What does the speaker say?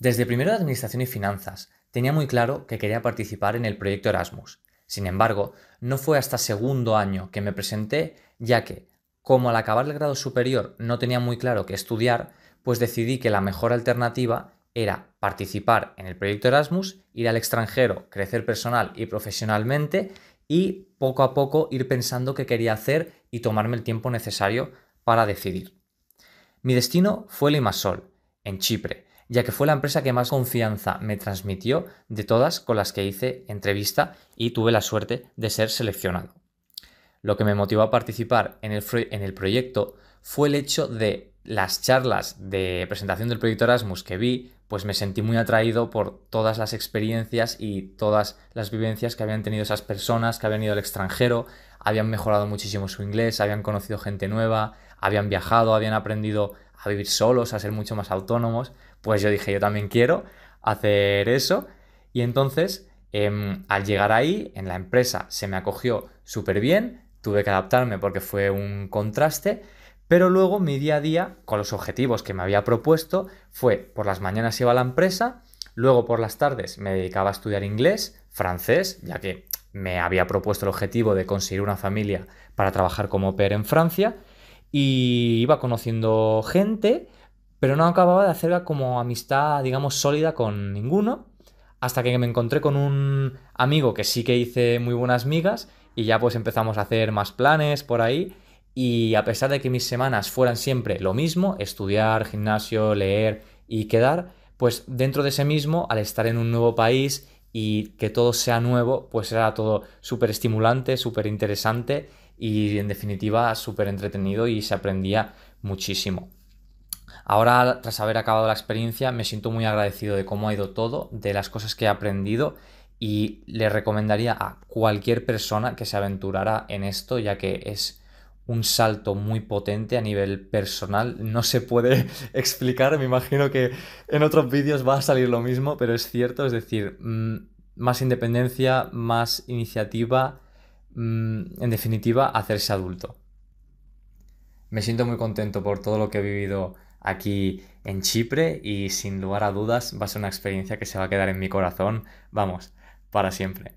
Desde primero de Administración y Finanzas tenía muy claro que quería participar en el proyecto Erasmus. Sin embargo, no fue hasta segundo año que me presenté, ya que, como al acabar el grado superior no tenía muy claro qué estudiar, pues decidí que la mejor alternativa era participar en el proyecto Erasmus, ir al extranjero, crecer personal y profesionalmente y poco a poco ir pensando qué quería hacer y tomarme el tiempo necesario para decidir. Mi destino fue Limassol, en Chipre, ya que fue la empresa que más confianza me transmitió de todas con las que hice entrevista y tuve la suerte de ser seleccionado. Lo que me motivó a participar en el proyecto fue el hecho de las charlas de presentación del proyecto Erasmus que vi, pues me sentí muy atraído por todas las experiencias y todas las vivencias que habían tenido esas personas que habían ido al extranjero, habían mejorado muchísimo su inglés, habían conocido gente nueva, habían viajado, habían aprendido a vivir solos, a ser mucho más autónomos. Pues yo dije, yo también quiero hacer eso. Y entonces, al llegar ahí, en la empresa se me acogió súper bien, tuve que adaptarme porque fue un contraste, pero luego mi día a día, con los objetivos que me había propuesto, fue por las mañanas iba a la empresa, luego por las tardes me dedicaba a estudiar inglés, francés, ya que me había propuesto el objetivo de conseguir una familia para trabajar como au pair en Francia, y iba conociendo gente, pero no acababa de hacer como amistad, digamos, sólida con ninguno, hasta que me encontré con un amigo que sí que hice muy buenas migas y ya pues empezamos a hacer más planes por ahí. Y a pesar de que mis semanas fueran siempre lo mismo, estudiar, gimnasio, leer y quedar, pues dentro de ese mismo, al estar en un nuevo país y que todo sea nuevo, pues era todo súper estimulante, súper interesante y en definitiva súper entretenido y se aprendía muchísimo. Ahora, tras haber acabado la experiencia, me siento muy agradecido de cómo ha ido todo, de las cosas que he aprendido y le recomendaría a cualquier persona que se aventurara en esto, ya que es un salto muy potente a nivel personal. No se puede explicar, me imagino que en otros vídeos va a salir lo mismo, pero es cierto, es decir, más independencia, más iniciativa, en definitiva, hacerse adulto. Me siento muy contento por todo lo que he vivido aquí en Chipre y sin lugar a dudas va a ser una experiencia que se va a quedar en mi corazón, vamos, para siempre.